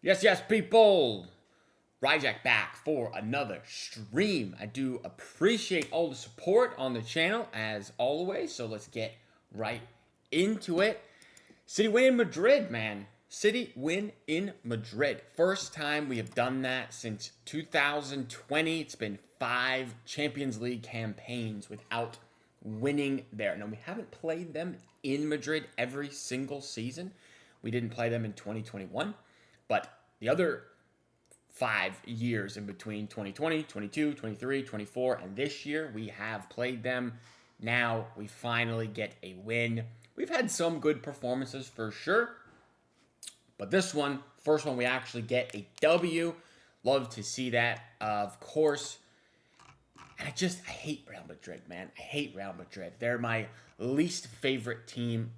Yes, yes, people! Ryjack back for another stream. I do appreciate all the support on the channel as always, so let's get right into it. City win in Madrid, man. City win in Madrid. First time we have done that since 2020. It's been 5 Champions League campaigns without winning there. Now, we haven't played them in Madrid every single season. We didn't play them in 2021, but the other 5 years in between 2020, 22, 23, 24, and this year we have played them. Now we finally get a win. We've had some good performances for sure, but this one, first one, we actually get a W. Love to see that, of course. And I hate Real Madrid, man. I hate Real Madrid. They're my least favorite team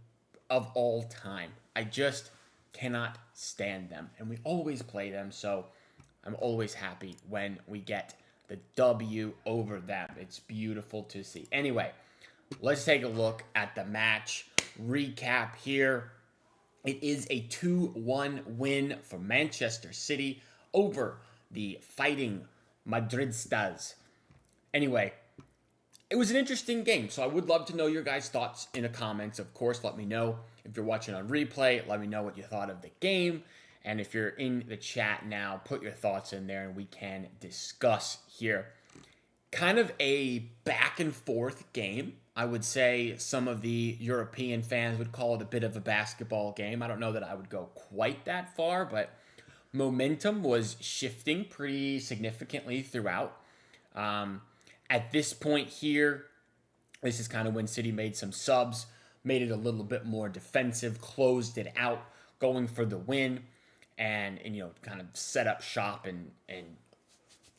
of all time. I just cannot stand them. And we always play them, so I'm always happy when we get the W over them. It's beautiful to see. Anyway, let's take a look at the match recap here. It is a 2-1 win for Manchester City over the Fighting Madridstas. Anyway, it was an interesting game, so I would love to know your guys' thoughts in the comments. Of course, let me know if you're watching on replay. Let me know what you thought of the game. And if you're in the chat now, put your thoughts in there and we can discuss here. Kind of a back and forth game. I would say some of the European fans would call it a bit of a basketball game. I don't know that I would go quite that far, but momentum was shifting pretty significantly throughout. At this point here, this is kind of when City made some subs, made it a little bit more defensive, closed it out, going for the win, and kind of set up shop and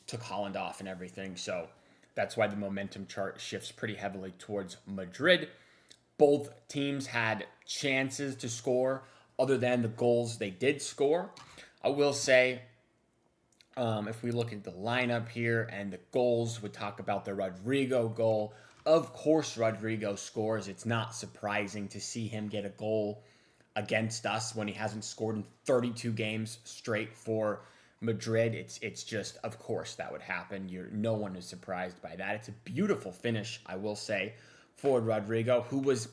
took Holland off and everything. So that's why the momentum chart shifts pretty heavily towards Madrid. Both teams had chances to score other than the goals they did score. I will say, if we look at the lineup here and the goals, we talk about the Rodrigo goal. Of course, Rodrigo scores. It's not surprising to see him get a goal against us when he hasn't scored in 32 games straight for Madrid. It's just, of course, that would happen. No one is surprised by that. It's a beautiful finish, I will say, for Rodrigo, who was,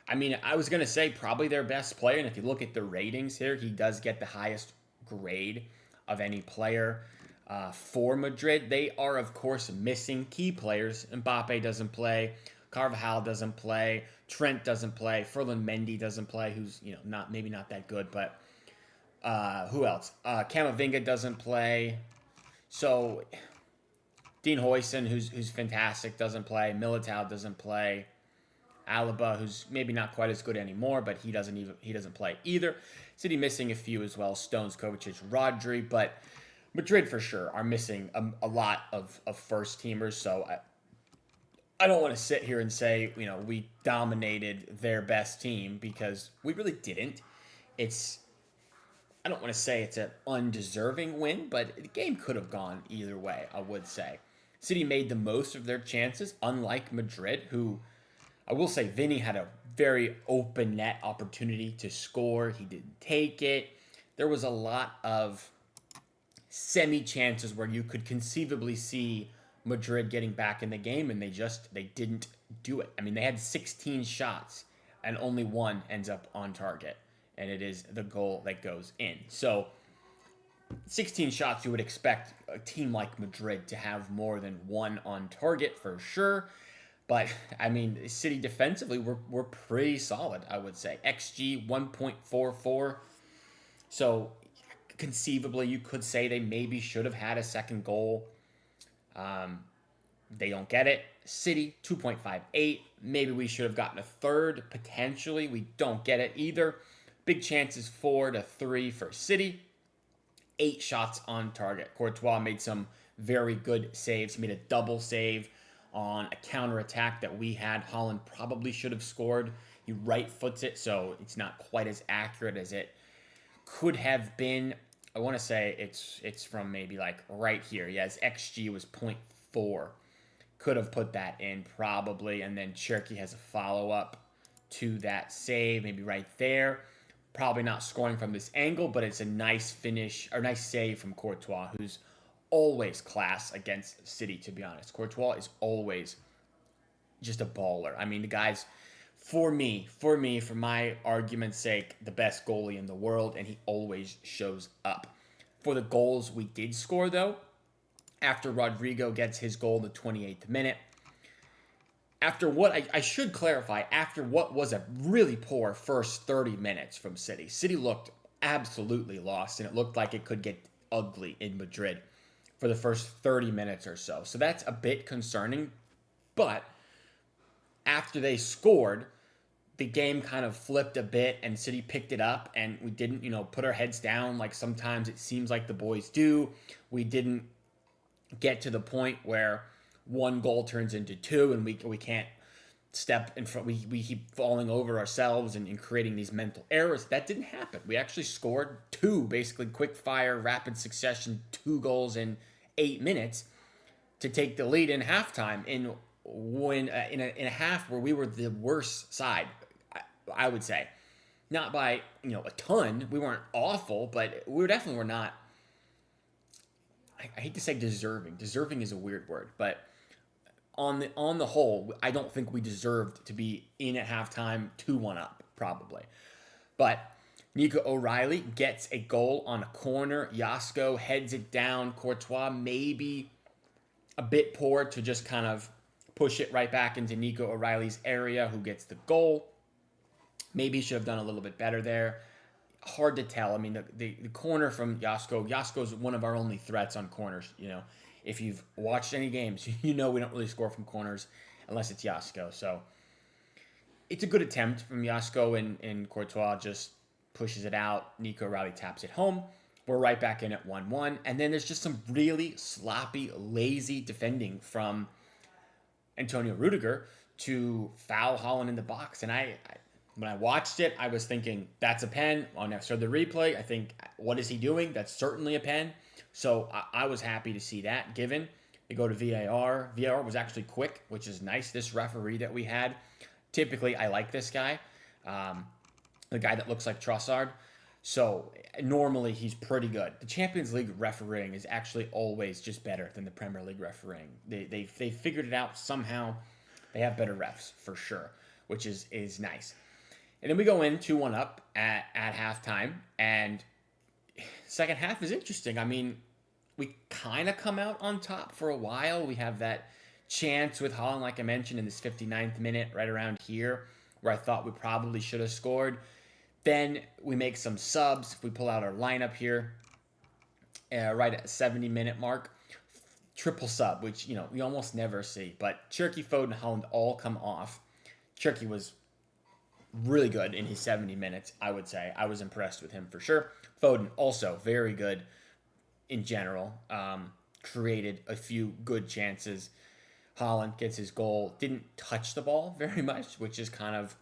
I was going to say probably their best player. And if you look at the ratings here, he does get the highest grade of any player for Madrid. They are, of course, missing key players. Mbappe doesn't play. Carvajal doesn't play. Trent doesn't play. Ferland Mendy doesn't play, who's maybe not that good, but who else? Camavinga doesn't play. So Dean Huijsen, who's fantastic, doesn't play. Militao doesn't play. Alaba, who's maybe not quite as good anymore, but he doesn't play either. City missing a few as well: Stones, Kovacic, Rodri, but Madrid for sure are missing a lot of first teamers. So I don't want to sit here and say we dominated their best team, because we really didn't. I don't want to say it's an undeserving win, but the game could have gone either way, I would say. City made the most of their chances, unlike Madrid, who, I will say, Vinny had a very open net opportunity to score. He didn't take it. There was a lot of semi-chances where you could conceivably see Madrid getting back in the game, and they didn't do it. They had 16 shots, and only one ends up on target, and it is the goal that goes in. So 16 shots, you would expect a team like Madrid to have more than one on target for sure. But, City defensively were pretty solid, I would say. XG 1.44. So, conceivably, you could say they maybe should have had a second goal. They don't get it. City, 2.58. Maybe we should have gotten a third, potentially. We don't get it either. Big chances 4-3 for City. 8 shots on target. Courtois made some very good saves. He made a double save on a counterattack that we had. Holland probably should have scored. He right-foots it, so it's not quite as accurate as it could have been. I want to say it's from maybe like right here. Yeah, his XG was 0.4. Could have put that in probably, and then Cherky has a follow-up to that save, maybe right there. Probably not scoring from this angle, but it's a nice finish or nice save from Courtois, who's always class against City, to be honest. Courtois is always just a baller. I mean, the guy's, for my argument's sake, the best goalie in the world, and he always shows up. For the goals we did score, though, after Rodrigo gets his goal in the 28th minute, after what I should clarify, after what was a really poor first 30 minutes from City. City looked absolutely lost, and it looked like it could get ugly in Madrid for the first 30 minutes or so. So that's a bit concerning. But after they scored, the game kind of flipped a bit, and City picked it up, and we didn't, put our heads down like sometimes it seems like the boys do. We didn't get to the point where one goal turns into two, and we can't step in front. We keep falling over ourselves and creating these mental errors. That didn't happen. We actually scored two, basically quick fire, rapid succession, 2 goals in 8 minutes to take the lead in halftime. In a half where we were the worst side, I would say, not by a ton. We weren't awful, but we definitely were not. I hate to say deserving. Deserving is a weird word, but on the whole, I don't think we deserved to be in at halftime 2-1 up, probably. But Nico O'Reilly gets a goal on a corner. Yasko heads it down. Courtois maybe a bit poor to just kind of push it right back into Nico O'Reilly's area, who gets the goal. Maybe he should have done a little bit better there. Hard to tell. I mean, the corner from Yasko's one of our only threats on corners. If you've watched any games, we don't really score from corners unless it's Yasko. So it's a good attempt from Yasko, and Courtois just pushes it out. Nico O'Reilly taps it home. We're right back in at 1-1. And then there's just some really sloppy, lazy defending from Antonio Rudiger to foul Haaland in the box. And when I watched it, I was thinking, that's a pen. When I saw the replay, I think, what is he doing? That's certainly a pen. So I was happy to see that given. They go to VAR. VAR was actually quick, which is nice. This referee that we had, typically I like this guy, the guy that looks like Trossard. So normally he's pretty good. The Champions League refereeing is actually always just better than the Premier League refereeing. They figured it out somehow. They have better refs for sure, which is nice. And then we go in 2-1 up at halftime, and second half is interesting. I mean, we kind of come out on top for a while. We have that chance with Haaland, like I mentioned, in this 59th minute, right around here, where I thought we probably should have scored. Then we make some subs. We pull out our lineup here, right at the 70-minute mark. Triple sub, which, we almost never see. But Cherki, Foden, Haaland all come off. Cherki was really good in his 70 minutes, I would say. I was impressed with him for sure. Foden also very good in general. Created a few good chances. Haaland gets his goal. Didn't touch the ball very much, which is kind of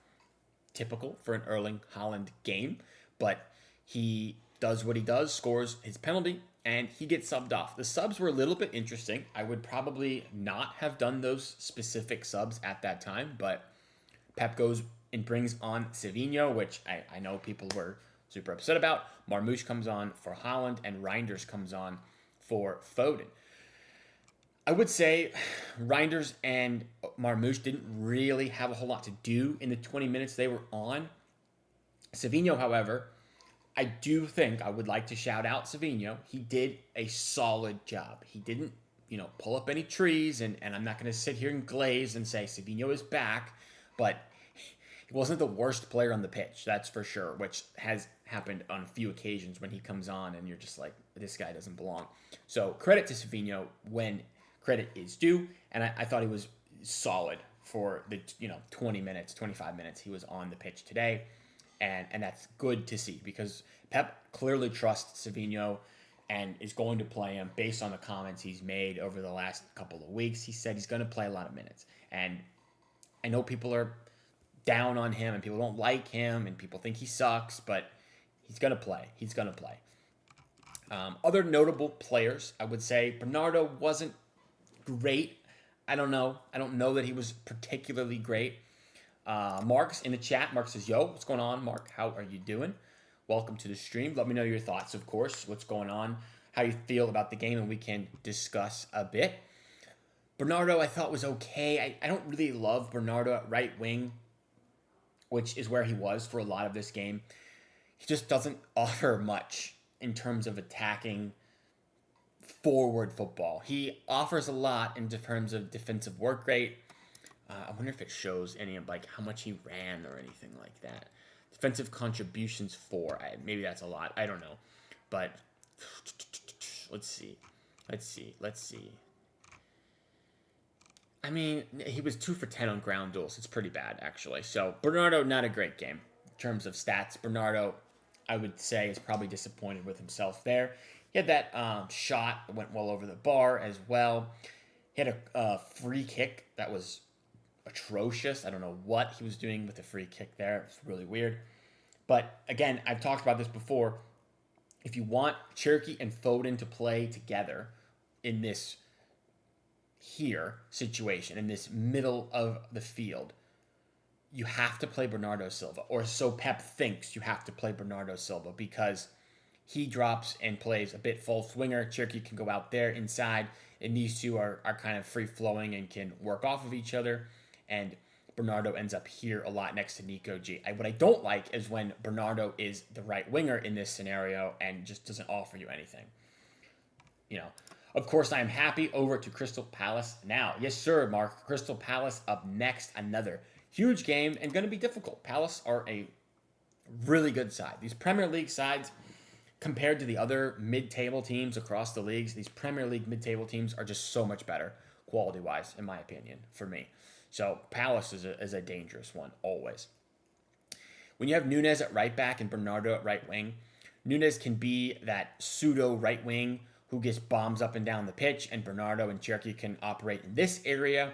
typical for an Erling Haaland game. But he does what he does, scores his penalty, and he gets subbed off. The subs were a little bit interesting. I would probably not have done those specific subs at that time, but Pep goes and brings on Savinho, which I know people were super upset about. Marmoush comes on for Haaland, and Reinders comes on for Foden. I would say Reinders and Marmoush didn't really have a whole lot to do in the 20 minutes they were on. Savinho, however, I do think I would like to shout out Savinho. He did a solid job. He didn't, pull up any trees, and I'm not going to sit here and glaze and say Savinho is back, but he wasn't the worst player on the pitch, that's for sure, which has happened on a few occasions when he comes on and you're just like, this guy doesn't belong. So credit to Savinho when credit is due, and I thought he was solid for the 20 minutes, 25 minutes he was on the pitch today, and that's good to see because Pep clearly trusts Savinho and is going to play him based on the comments he's made over the last couple of weeks. He said he's going to play a lot of minutes, and I know people are down on him and people don't like him and people think he sucks, but he's going to play. He's going to play. Other notable players, I would say Bernardo wasn't great. I don't know that he was particularly great. Mark's in the chat. Mark says, yo, what's going on, Mark? How are you doing? welcome to the stream. Let me know your thoughts, of course, what's going on, how you feel about the game, and we can discuss a bit. Bernardo, I thought was okay. I don't really love Bernardo at right wing, which is where he was for a lot of this game. He just doesn't offer much in terms of attacking forward football. He offers a lot in terms of defensive work rate. I wonder if it shows any of like how much he ran or anything like that. Defensive contributions 4. Maybe that's a lot. I don't know. But let's see. I mean, he was 2 for 10 on ground duels. It's pretty bad, actually. So, Bernardo, not a great game in terms of stats. Bernardo, I would say, is probably disappointed with himself there. He had that shot that went well over the bar as well. He had a free kick that was atrocious. I don't know what he was doing with the free kick there. It's really weird. But, again, I've talked about this before. If you want Cherokee and Foden to play together in this situation, in this middle of the field, you have to play Bernardo Silva, or so Pep thinks you have to play Bernardo Silva, because he drops and plays a bit false winger. Cherokee can go out there inside, and these two are kind of free-flowing and can work off of each other, and Bernardo ends up here a lot next to Nico G. What I don't like is when Bernardo is the right winger in this scenario and just doesn't offer you anything. Of course, I am happy over to Crystal Palace now. Yes, sir, Mark. Crystal Palace up next. Another huge game and going to be difficult. Palace are a really good side. These Premier League sides, compared to the other mid-table teams across the leagues, these Premier League mid-table teams are just so much better quality-wise, in my opinion, for me. So Palace is a dangerous one, always. When you have Nunes at right back and Bernardo at right wing, Nunes can be that pseudo right wing who gets bombs up and down the pitch, and Bernardo and Cherokee can operate in this area.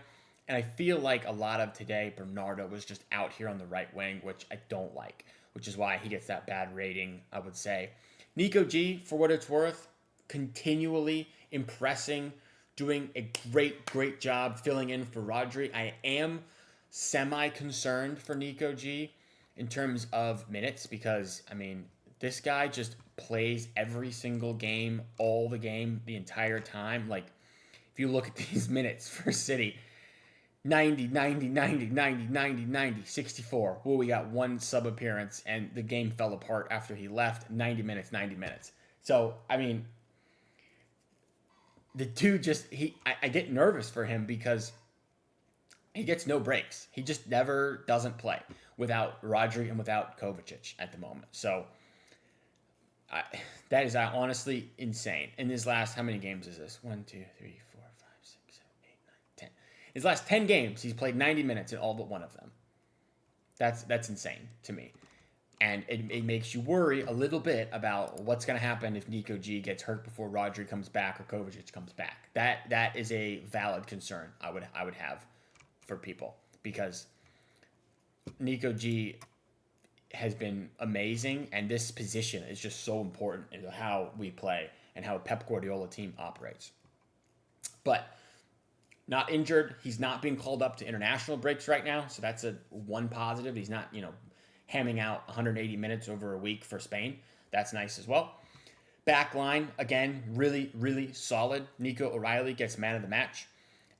And I feel like a lot of today, Bernardo was just out here on the right wing, which I don't like, which is why he gets that bad rating, I would say. Nico G, for what it's worth, continually impressing, doing a great job filling in for Rodri. I am semi-concerned for Nico G in terms of minutes because, I mean, this guy just plays every single game, all the game, the entire time. Like, if you look at these minutes for City, 90, 90, 90, 90, 90, 90, 64. Well, we got one sub appearance, and the game fell apart after he left. 90 minutes, 90 minutes. So, I mean, the dude just, I get nervous for him because he gets no breaks. He just never doesn't play without Rodri and without Kovacic at the moment. So, that is honestly insane. In his last, how many games is this? 1, 2, 3, 4, 5, 6, 7, 8, 9, 10. His last 10 games, he's played 90 minutes in all but one of them. That's insane to me. And it makes you worry a little bit about what's going to happen if Nico G gets hurt before Rodri comes back or Kovacic comes back. That is a valid concern I would have for people, because Nico G has been amazing, and this position is just so important in how we play and how a Pep Guardiola team operates. But not injured. He's not being called up to international breaks right now, so that's one positive. He's not, hamming out 180 minutes over a week for Spain. That's nice as well. Back line, again, really, really solid. Nico O'Reilly gets man of the match,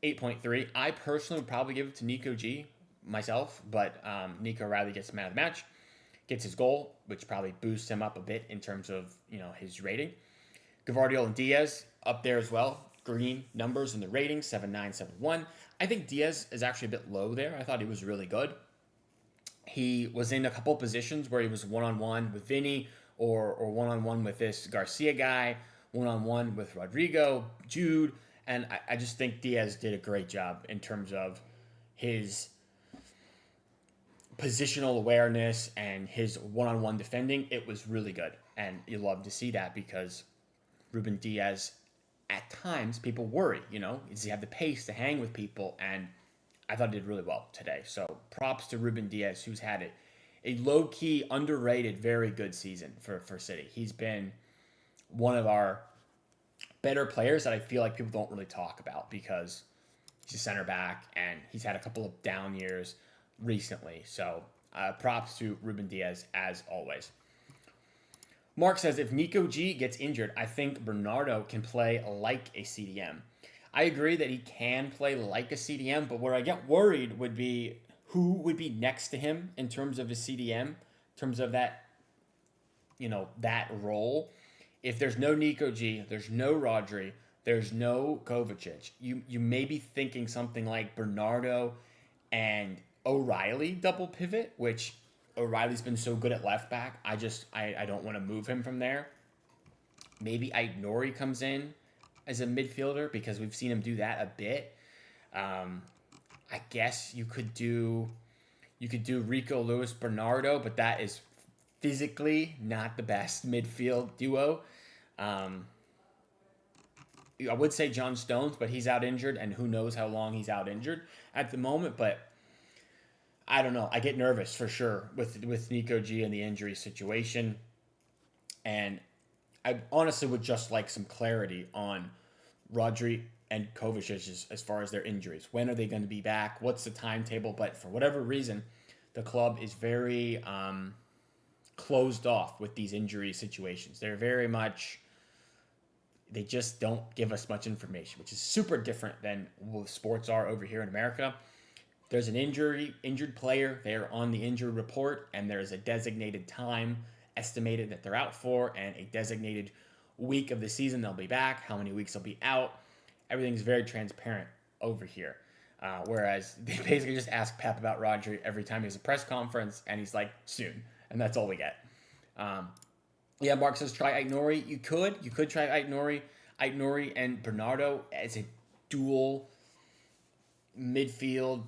8.3. I personally would probably give it to Nico G myself, but Nico O'Reilly gets man of the match, gets his goal, which probably boosts him up a bit in terms of, his rating. Gvardiol and Diaz up there as well. Green numbers in the rating, 7.9, 7.1. I think Diaz is actually a bit low there. I thought he was really good. He was in a couple positions where he was one-on-one with Vinny or one-on-one with this Garcia guy, one-on-one with Rodrigo, Jude, and I just think Diaz did a great job in terms of his positional awareness and his one-on-one defending. It was really good, and you love to see that because Ruben Diaz, at times, people worry, does he have the pace to hang with people? And I thought he did really well today. So props to Ruben Diaz, who's had a low-key, underrated, very good season for City. He's been one of our better players that I feel like people don't really talk about because he's a center back and he's had a couple of down years recently. So props to Ruben Diaz as always. Mark says, if Nico G gets injured, I think Bernardo can play like a CDM. I agree that he can play like a CDM, but where I get worried would be who would be next to him in terms of a CDM, in terms of that, that role. If there's no Nico G, there's no Rodri, there's no Kovacic, you may be thinking something like Bernardo and O'Reilly double pivot, which O'Reilly's been so good at left back. I don't want to move him from there. Maybe Nori comes in as a midfielder because we've seen him do that a bit. I guess you could do Rico Lewis Bernardo, but that is physically not the best midfield duo. I would say John Stones, but he's out injured, and who knows how long he's out injured at the moment. But I don't know. I get nervous for sure with Nico G and the injury situation, and I honestly would just like some clarity on Rodri and Kovacic as far as their injuries. When are they going to be back? What's the timetable? But for whatever reason, the club is very closed off with these injury situations. They're very much, they just don't give us much information, which is super different than what sports are over here in America. There's an injured player, they're on the injury report, and there's a designated time estimated that they're out for, and a designated week of the season they'll be back, how many weeks they'll be out. Everything's very transparent over here. Whereas they basically just ask Pep about Rodri every time he has a press conference, and he's like, soon. And that's all we get. Mark says, try Aït-Nouri. You could try Aït-Nouri and Bernardo as a dual midfield,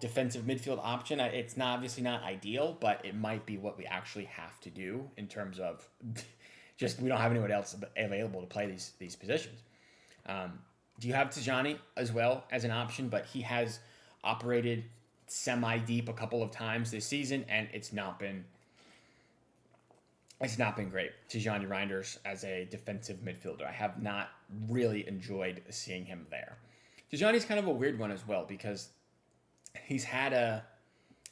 defensive midfield option. It's not obviously not ideal, but it might be what we actually have to do in terms of just we don't have anyone else available to play these positions. Do you have Tijani as well as an option? But he has operated semi-deep a couple of times this season, and it's not been great. Tijani Reinders as a defensive midfielder, I have not really enjoyed seeing him there. Tijani's kind of a weird one as well because he's had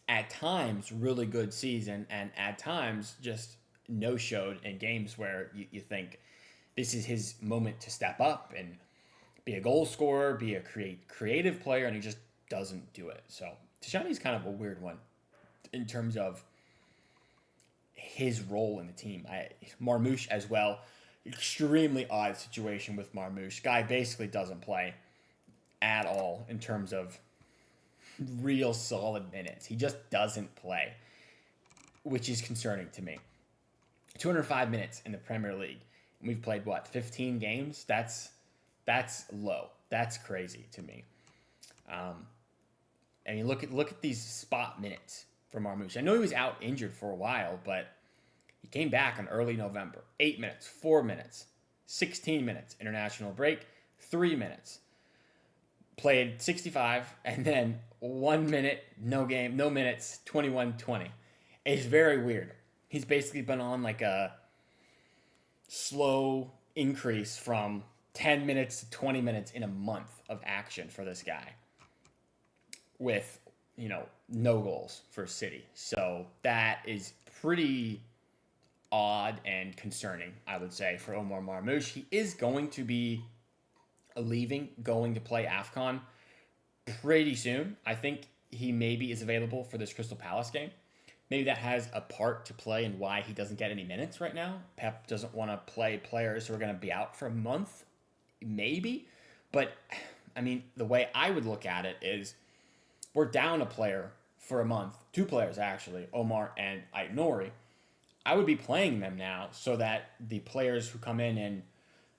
at times, really good season, and at times just no-showed in games where you think this is his moment to step up and be a goal scorer, be a creative player, and he just doesn't do it. So Tijani's kind of a weird one in terms of his role in the team. Marmoush as well, extremely odd situation with Marmoush. Guy basically doesn't play at all in terms of real solid minutes. He just doesn't play, which is concerning to me. 205 minutes in the Premier League. And we've played, 15 games? That's low. That's crazy to me. Look at these spot minutes for Marmoush. I know he was out injured for a while, but he came back in early November. 8 minutes, 4 minutes, 16 minutes, international break, 3 minutes. Played 65, and then 1 minute, no game, no minutes, 21-20. It's very weird. He's basically been on like a slow increase from 10 minutes to 20 minutes in a month of action for this guy with, no goals for City. So that is pretty odd and concerning, I would say, for Omar Marmoush. He is going to be going to play AFCON pretty soon. I think he maybe is available for this Crystal Palace game. Maybe that has a part to play in why he doesn't get any minutes right now. Pep doesn't want to play players who are going to be out for a month, maybe. But, the way I would look at it is we're down a player for a month, 2 players actually, Omar and Aït-Nouri. I would be playing them now so that the players who come in and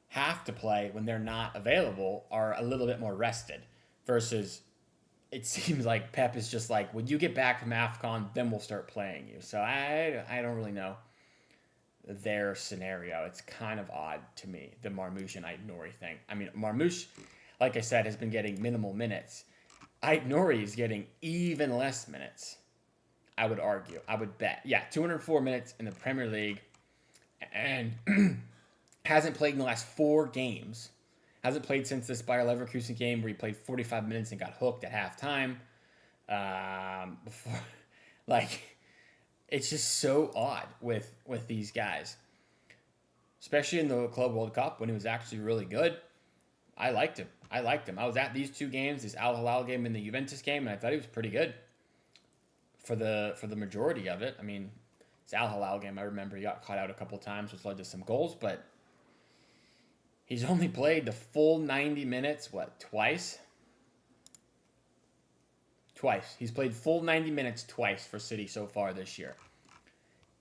have to play when they're not available are a little bit more rested versus it seems like Pep is just like, when you get back from AFCON, then we'll start playing you. So I don't really know their scenario. It's kind of odd to me, the Marmoush and Aït-Nouri thing. Marmoush, like I said, has been getting minimal minutes. Aït-Nouri is getting even less minutes, I would argue. I would bet. 204 minutes in the Premier League and hasn't played in the last 4 games. Hasn't played since this Bayer Leverkusen game where he played 45 minutes and got hooked at halftime. It's just so odd with these guys. especially in the Club World Cup when he was actually really good. I liked him. I liked him. I was at these two games, this Al Hilal game and the Juventus game, and I thought he was pretty good for the majority of it. I mean, this Al Hilal game, I remember he got caught out a couple times, which led to some goals, but he's only played the full 90 minutes, twice? Twice. He's played full 90 minutes twice for City so far this year.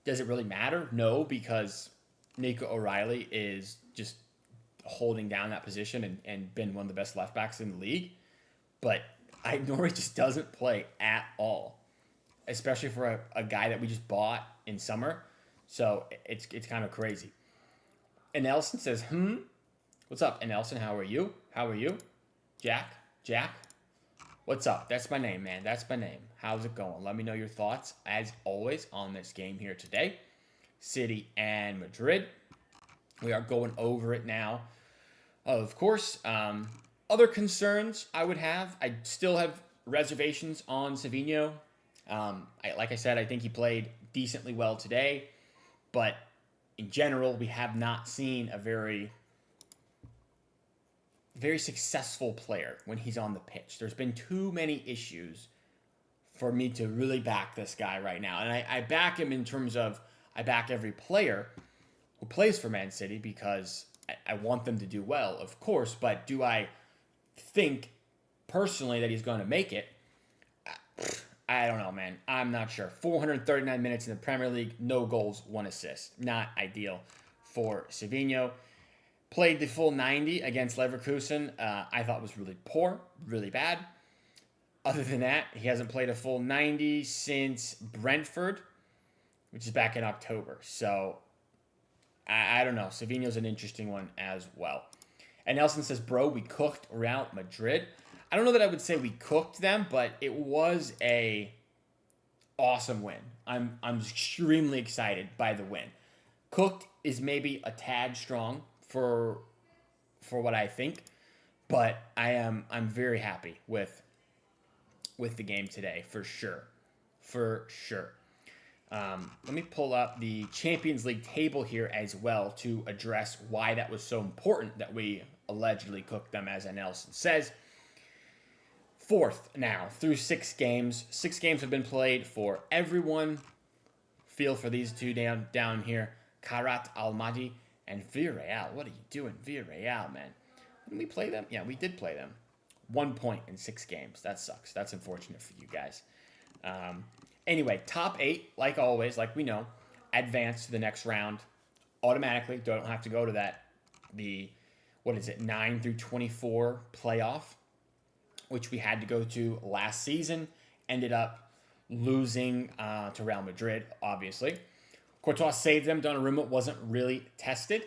Does it really matter? No, because Nico O'Reilly is just holding down that position and been one of the best left backs in the league. But Nori just doesn't play at all, especially for a guy that we just bought in summer. So it's kind of crazy. And Nelson says, what's up? And Nelson, how are you? How are you? Jack? What's up? That's my name, man. That's my name. How's it going? Let me know your thoughts, as always, on this game here today. City and Madrid. We are going over it now. Of course, other concerns I would have. I still have reservations on Savinho. Like I said, I think he played decently well today. But in general, we have not seen a very successful player when he's on the pitch. There's been too many issues for me to really back this guy right now. And I back him in terms of I back every player who plays for Man City because I want them to do well, of course. But do I think personally that he's going to make it? I don't know, man. I'm not sure. 439 minutes in the Premier League, no goals, 1 assist. Not ideal for Savinho. Played the full 90 against Leverkusen. I thought was really poor, really bad. Other than that, he hasn't played a full 90 since Brentford, which is back in October. So, I don't know. Savinho's an interesting one as well. And Nelson says, bro, we cooked Real Madrid. I don't know that I would say we cooked them, but it was a awesome win. I'm extremely excited by the win. Cooked is maybe a tad strong for what I think, but I'm very happy with the game today for sure. Let me pull up the Champions League table here as well to address why that was so important that we allegedly cooked them, as Nelson says. Fourth now through 6 games. 6 games have been played for everyone. Feel for these two down here. Karat Almaty and Villarreal. What are you doing, Villarreal, man? Didn't we play them? Yeah, we did play them. 1 point in 6 games. That sucks. That's unfortunate for you guys. Anyway, top 8, like always, like we know, advance to the next round automatically. Don't have to go to that, 9 through 24 playoff, which we had to go to last season. Ended up losing to Real Madrid, obviously. Courtois saved them. Donnarumma wasn't really tested.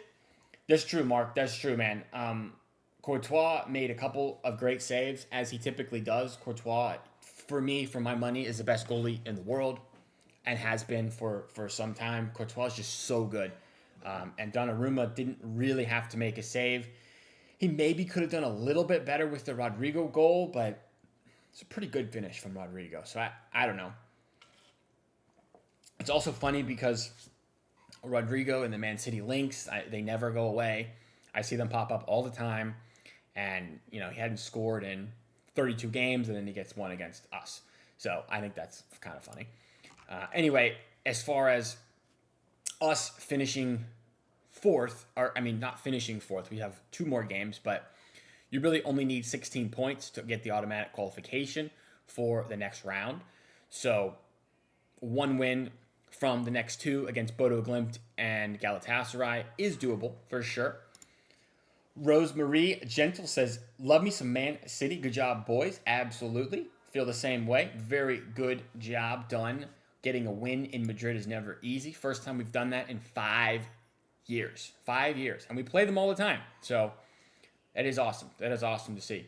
That's true, Mark. That's true, man. Courtois made a couple of great saves, as he typically does. Courtois, for me, for my money, is the best goalie in the world and has been for some time. Courtois is just so good. And Donnarumma didn't really have to make a save. He maybe could have done a little bit better with the Rodrigo goal, but it's a pretty good finish from Rodrigo. So I don't know. It's also funny because Rodrigo and the Man City links, they never go away. I see them pop up all the time. And, he hadn't scored in 32 games, and then he gets one against us. So I think that's kind of funny. Anyway, as far as us finishing fourth, not finishing fourth, we have 2 more games, but you really only need 16 points to get the automatic qualification for the next round. So 1 win from the next 2 against Bodo Glimt and Galatasaray is doable for sure. Rosemarie Gentle says, love me some Man City. Good job, boys. Absolutely. Feel the same way. Very good job done. Getting a win in Madrid is never easy. First time we've done that in 5 years. 5 years. And we play them all the time. So that is awesome. That is awesome to see.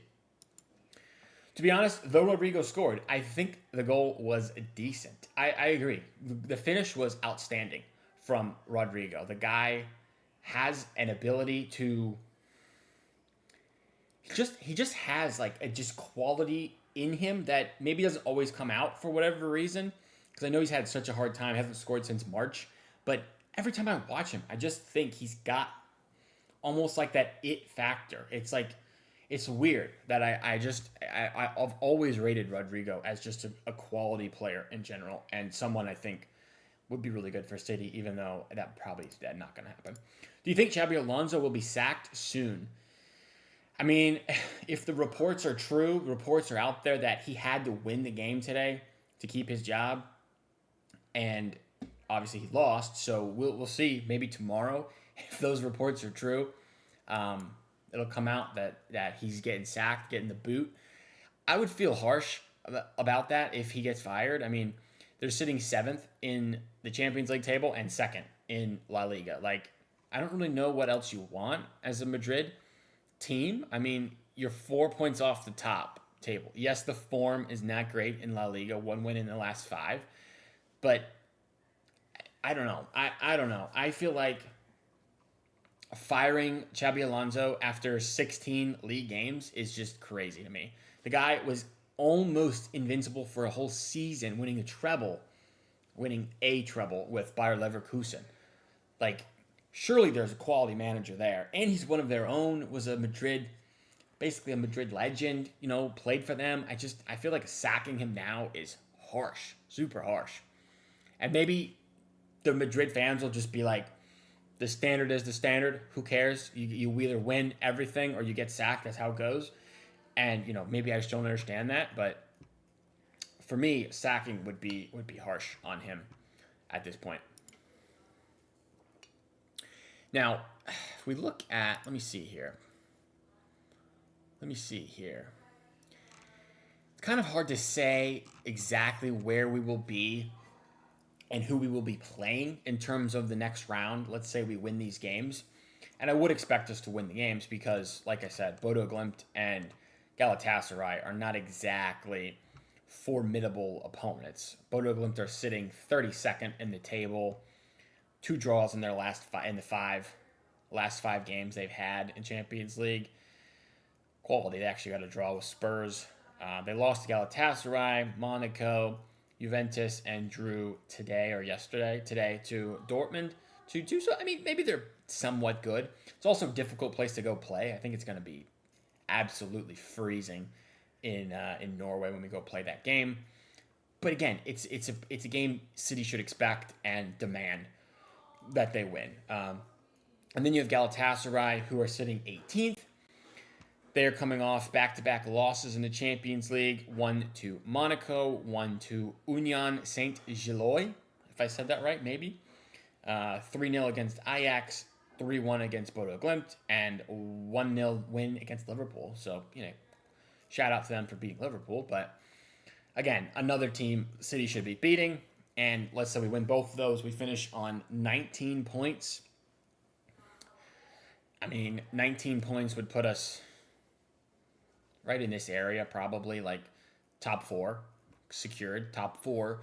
To be honest, though Rodrigo scored, I think the goal was decent. I agree. The finish was outstanding from Rodrigo. The guy has an ability to... He just has like a just quality in him that maybe doesn't always come out for whatever reason. Because I know he's had such a hard time, hasn't scored since March. But every time I watch him, I just think he's got almost like that it factor. It's like it's weird that I've always rated Rodrigo as just a quality player in general and someone I think would be really good for City, even though that probably is not going to happen. Do you think Xabi Alonso will be sacked soon? I mean, if the reports are true, reports are out there that he had to win the game today to keep his job, and obviously he lost. So we'll see. Maybe tomorrow, if those reports are true, it'll come out that he's getting sacked, getting the boot. I would feel harsh about that if he gets fired. I mean, they're sitting seventh in the Champions League table and second in La Liga. Like, I don't really know what else you want as a Madrid team. I mean, you're 4 points off the top table. Yes, the form is not great in La Liga, one win in the last five, but I don't know. I don't know. I feel like firing Xabi Alonso after 16 league games is just crazy to me. The guy was almost invincible for a whole season, winning a treble with Bayer Leverkusen. Like, surely there's a quality manager there. And he's one of their own, was basically a Madrid legend, played for them. I feel like sacking him now is harsh, super harsh. And maybe the Madrid fans will just be like, the standard is the standard. Who cares? You either win everything or you get sacked. That's how it goes. And, maybe I just don't understand that. But for me, sacking would be harsh on him at this point. Now, if we look at, let me see here. It's kind of hard to say exactly where we will be and who we will be playing in terms of the next round. Let's say we win these games. And I would expect us to win the games because, like I said, Bodo Glimt and Galatasaray are not exactly formidable opponents. Bodo Glimt are sitting 32nd in the table, 2 draws in their last five games they've had in Champions League. Quality, they actually got a draw with Spurs. They lost to Galatasaray, Monaco, Juventus, and drew today to Dortmund 2-2. So, I mean, maybe they're somewhat good. It's also a difficult place to go play. I think it's going to be absolutely freezing in Norway when we go play that game. But again, it's a game City should expect and demand that they win. And then you have Galatasaray, who are sitting 18th. They're coming off back-to-back losses in the Champions League. 1 to Monaco, 1 to Union Saint-Gilloise, if I said that right, maybe. 3-0 against Ajax, 3-1 against Bodo Glimt, and 1-0 win against Liverpool. So, shout out to them for beating Liverpool. But, again, another team City should be beating. And let's say we win both of those. We finish on 19 points. I mean, 19 points would put us right in this area, probably like top 4, secured top 4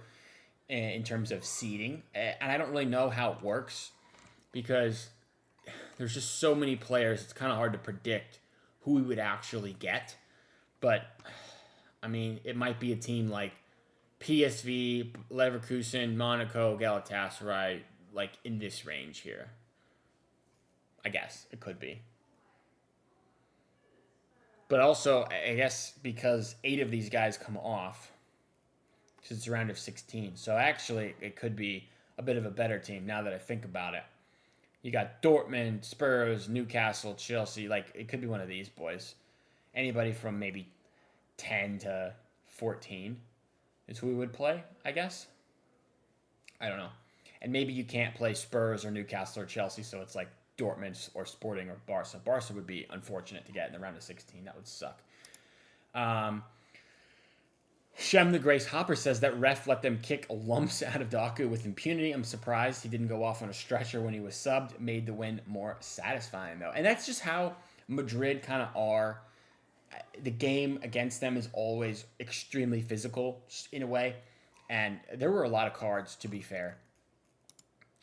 in terms of seeding. And I don't really know how it works because there's just so many players. It's kind of hard to predict who we would actually get. But, I mean, it might be a team like PSV, Leverkusen, Monaco, Galatasaray, like in this range here. I guess it could be. But also, I guess because 8 of these guys come off, because it's a round of 16. So actually, it could be a bit of a better team now that I think about it. You got Dortmund, Spurs, Newcastle, Chelsea. Like, it could be one of these boys. Anybody from maybe 10 to 14 is who we would play, I guess. I don't know. And maybe you can't play Spurs or Newcastle or Chelsea, so it's like Dortmund or Sporting or Barca. Barca would be unfortunate to get in the round of 16. That would suck. Shem the Grace Hopper says that ref let them kick lumps out of Doku with impunity. I'm surprised he didn't go off on a stretcher when he was subbed. Made the win more satisfying, though. And that's just how Madrid kind of are. The game against them is always extremely physical in a way. And there were a lot of cards, to be fair.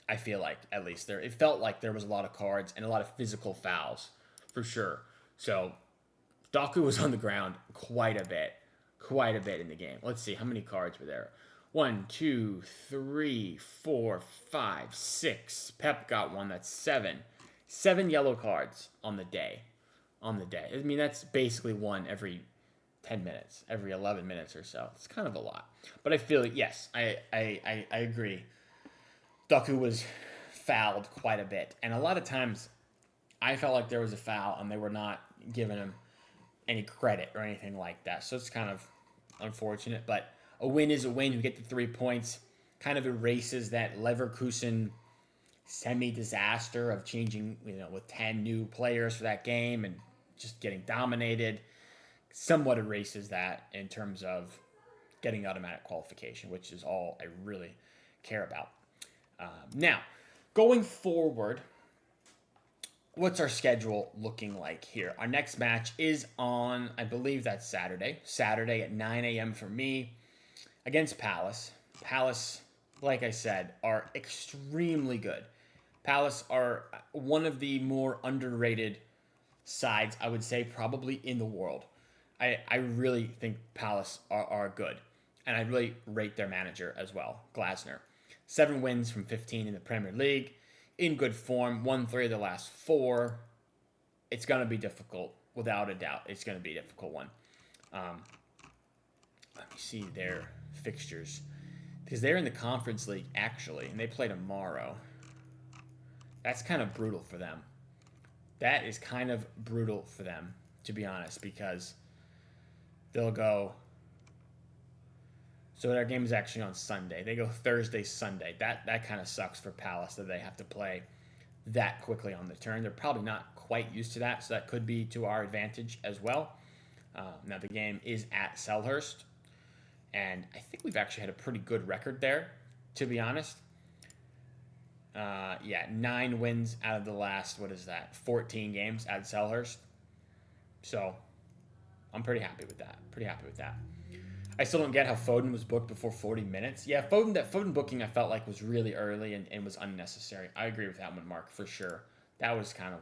I feel like, at least it felt like there was a lot of cards and a lot of physical fouls, for sure. So, Doku was on the ground quite a bit in the game. Let's see, how many cards were there? 1, 2, 3, 4, 5, 6. Pep got one. That's 7. 7 yellow cards on the day. I mean, that's basically one every 10 minutes, every 11 minutes or so. It's kind of a lot. But I feel, yes, I agree. Doku was fouled quite a bit. And a lot of times, I felt like there was a foul and they were not giving him any credit or anything like that. So it's kind of unfortunate. But a win is a win. You get the 3 points. Kind of erases that Leverkusen semi-disaster of changing, with 10 new players for that game and just getting dominated. Somewhat erases that in terms of getting automatic qualification, which is all I really care about. Now, going forward, what's our schedule looking like here? Our next match is on, I believe that's Saturday. Saturday at 9 a.m. for me against Palace. Palace, like I said, are extremely good. Palace are one of the more underrated sides, I would say, probably in the world. I really think Palace are good. And I really rate their manager as well, Glasner. 7 wins from 15 in the Premier League. In good form, won 3 of the last 4. It's going to be difficult, without a doubt. It's going to be a difficult one. Let me see their fixtures. Because they're in the Conference League, actually, and they play tomorrow. That's kind of brutal for them. That is kind of brutal for them, to be honest, because they'll go... So their game is actually on Sunday. They go Thursday, Sunday. That kind of sucks for Palace that they have to play that quickly on the turn. They're probably not quite used to that, so that could be to our advantage as well. Now the game is at Selhurst, and I think we've actually had a pretty good record there, to be honest. 9 wins out of the last, 14 games at Selhurst. So I'm pretty happy with that. I still don't get how Foden was booked before 40 minutes. Yeah, Foden booking I felt like was really early and was unnecessary. I agree with that one, Mark, for sure. That was kind of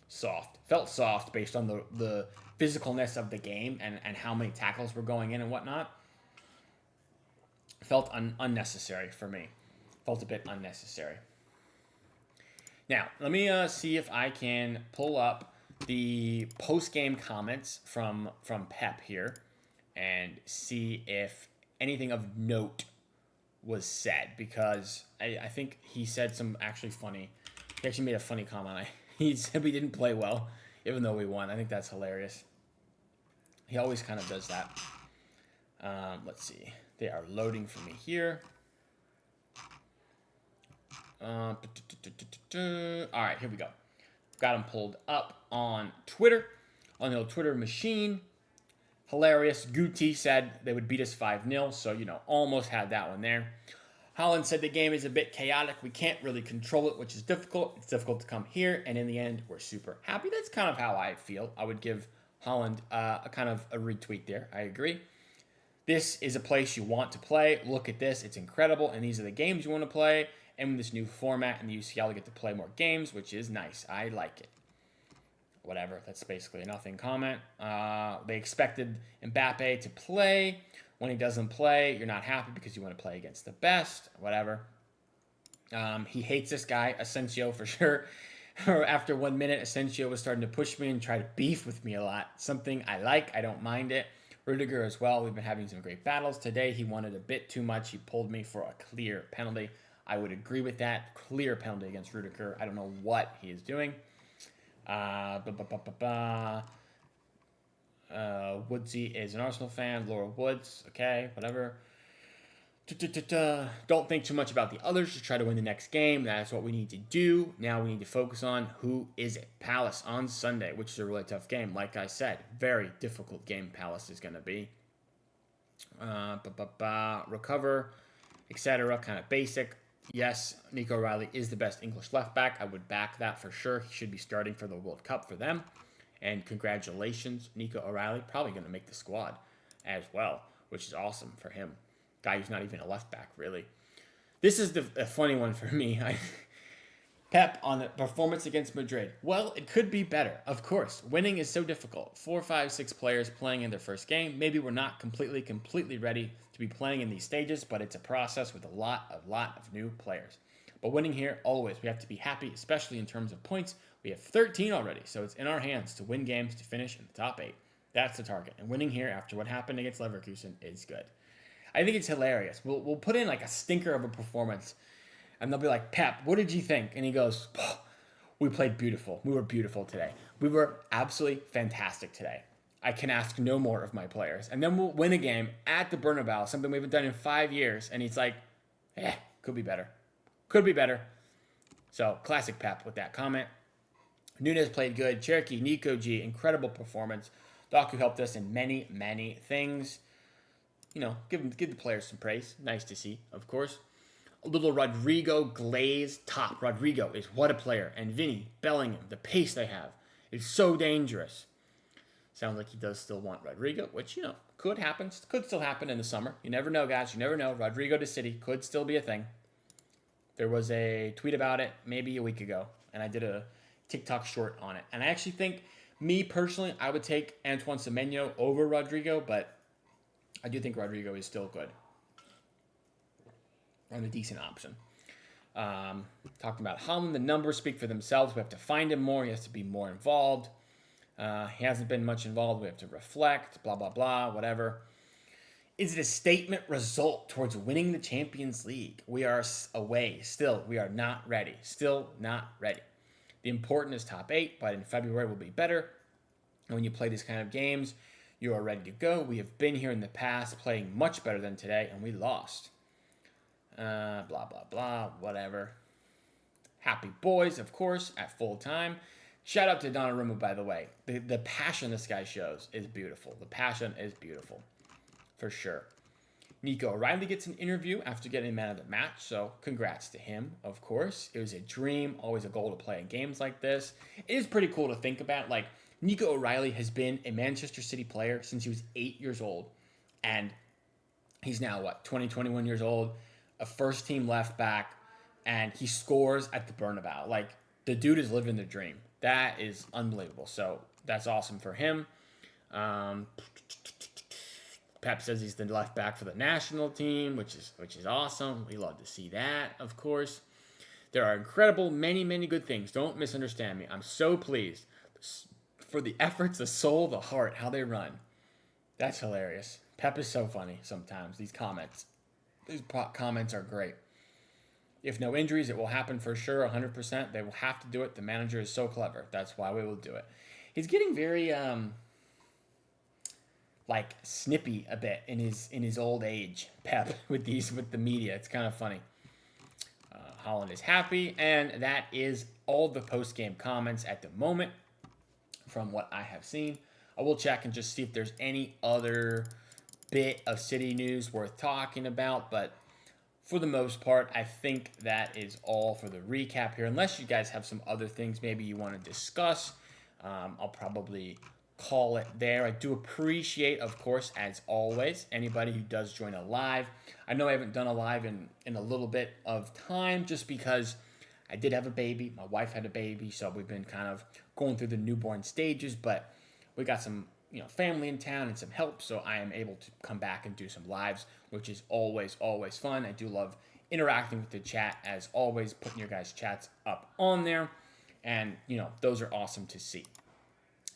soft. Felt soft based on the physicalness of the game and how many tackles were going in and whatnot. Felt unnecessary for me. Felt a bit unnecessary. Now, let me see if I can pull up the post-game comments from Pep here and see if anything of note was said, because I think he said some actually funny... He actually made a funny comment. He said we didn't play well, even though we won. I think that's hilarious. He always kind of does that. Let's see. They are loading for me here. All right, here we go. Got them pulled up on Twitter, on the old Twitter machine. Hilarious. Guti said they would beat us 5-0, so, almost had that one there. Holland said the game is a bit chaotic. We can't really control it, which is difficult. It's difficult to come here, and in the end, we're super happy. That's kind of how I feel. I would give Holland a kind of a retweet there. I agree. This is a place you want to play. Look at this. It's incredible, and these are the games you want to play. And with this new format in the UCL, you get to play more games, which is nice. I like it. Whatever. That's basically a nothing comment. They expected Mbappe to play. When he doesn't play, you're not happy because you want to play against the best. Whatever. He hates this guy, Asensio, for sure. After 1 minute, Asensio was starting to push me and try to beef with me a lot. Something I like. I don't mind it. Rudiger as well. We've been having some great battles. Today, he wanted a bit too much. He pulled me for a clear penalty. I would agree with that. Clear penalty against Rudiger. I don't know what he is doing. Woodsy is an Arsenal fan. Laura Woods. Okay, whatever. Don't think too much about the others. Just try to win the next game. That's what we need to do. Now we need to focus on who is it. Palace on Sunday, which is a really tough game. Like I said, very difficult game Palace is going to be. Recover, etc. Kind of basic. Yes, Nico O'Reilly is the best English left back. I would back that for sure. He should be starting for the World Cup for them. And congratulations, Nico O'Reilly. Probably going to make the squad as well, which is awesome for him. Guy who's not even a left back, really. This is a funny one for me. Pep on the performance against Madrid. Well, it could be better, of course. Winning is so difficult. 4, 5, 6 players playing in their first game. Maybe we're not completely ready to be playing in these stages, but it's a process with a lot of new players. But winning here, always, we have to be happy, especially in terms of points. We have 13 already, so it's in our hands to win games, to finish in the top 8. That's the target. And winning here after what happened against Leverkusen is good. I think it's hilarious. We'll put in like a stinker of a performance, and they'll be like, Pep, what did you think? And he goes, oh, we played beautiful. We were beautiful today. We were absolutely fantastic today. I can ask no more of my players. And then we'll win a game at the Bernabeu, something we haven't done in 5 years. And he's like, could be better. Could be better. So, classic Pep with that comment. Nunes played good. Cherokee, Nico G, incredible performance. Doku helped us in many, many things. You know, give the players some praise. Nice to see, of course. A little Rodrigo Glaze top. Rodrigo is what a player. And Vinny, Bellingham, the pace they have is so dangerous. Sounds like he does still want Rodrigo, which, you know, could happen. Could still happen in the summer. You never know, guys. You never know. Rodrigo to City could still be a thing. There was a tweet about it maybe a week ago, and I did a TikTok short on it. And I actually think, me personally, I would take Antoine Semenyo over Rodrigo, but I do think Rodrigo is still good and a decent option. Talking about Holland, the numbers speak for themselves. We have to find him more. He has to be more involved. He hasn't been much involved. We have to reflect, blah, blah, blah, whatever. Is it a statement result towards winning the Champions League? We are away. Still, we are not ready. Still not ready. The important is top 8, but in February we'll be better. And when you play these kind of games, you are ready to go. We have been here in the past playing much better than today, and we lost. Blah, blah, blah, whatever. Happy boys, of course, at full time. Shout out to Donnarumma, by the way. The passion this guy shows is beautiful. The passion is beautiful, for sure. Nico O'Reilly gets an interview after getting man of the match, so congrats to him, of course. It was a dream, always a goal to play in games like this. It is pretty cool to think about. Like, Nico O'Reilly has been a Manchester City player since he was 8 years old, and he's now, 21 years old, a first-team left back, and he scores at the Bernabeu. Like, the dude is living the dream. That is unbelievable. So that's awesome for him. Pep says he's the left back for the national team, which is awesome. We love to see that, of course. There are incredible, many, many good things. Don't misunderstand me. I'm so pleased for the efforts, the soul, the heart, how they run. That's hilarious. Pep is so funny sometimes. These comments are great. If no injuries, it will happen for sure, 100%. They will have to do it. The manager is so clever. That's why we will do it. He's getting very snippy a bit in his old age, Pep, with the media. It's kind of funny. Holland is happy, and that is all the post-game comments at the moment from what I have seen. I will check and just see if there's any other bit of City news worth talking about, but for the most part, I think that is all for the recap here. Unless you guys have some other things maybe you want to discuss, I'll probably call it there. I do appreciate, of course, as always, anybody who does join a live. I know I haven't done a live in a little bit of time just because I did have a baby. My wife had a baby, so we've been kind of going through the newborn stages, but we got some family in town and some help, so I am able to come back and do some lives, which is always, always fun. I do love interacting with the chat, as always, putting your guys' chats up on there, and, those are awesome to see.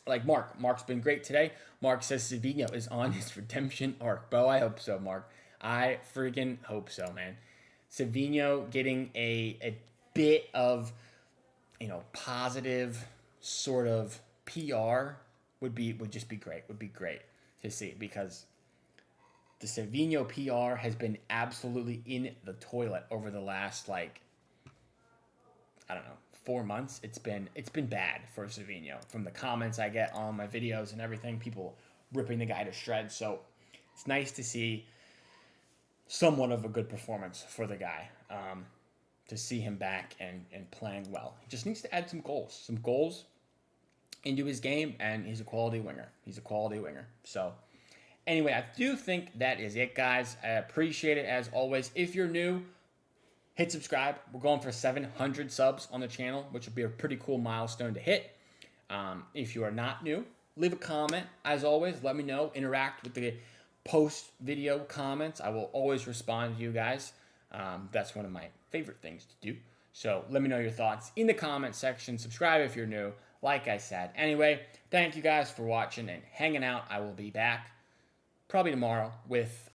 Like Mark. Mark's been great today. Mark says Savinho is on his redemption arc. Bro, I hope so, Mark. I freaking hope so, man. Savinho getting a bit of, positive sort of PR would just be great. Would be great to see, because the Savinho PR has been absolutely in the toilet over the last 4 months. It's been bad for Savinho. From the comments I get on my videos and everything, people ripping the guy to shreds. So it's nice to see somewhat of a good performance for the guy. To see him back and playing well. He just needs to add some goals into his game, and he's a quality winger. So anyway, I do think that is it, guys. I appreciate it as always. If you're new, hit subscribe. We're going for 700 subs on the channel, which would be a pretty cool milestone to hit. If you are not new, leave a comment. As always, let me know. Interact with the post video comments. I will always respond to you guys. That's one of my favorite things to do. So let me know your thoughts in the comment section. Subscribe if you're new, like I said. Anyway, thank you guys for watching and hanging out. I will be back probably tomorrow with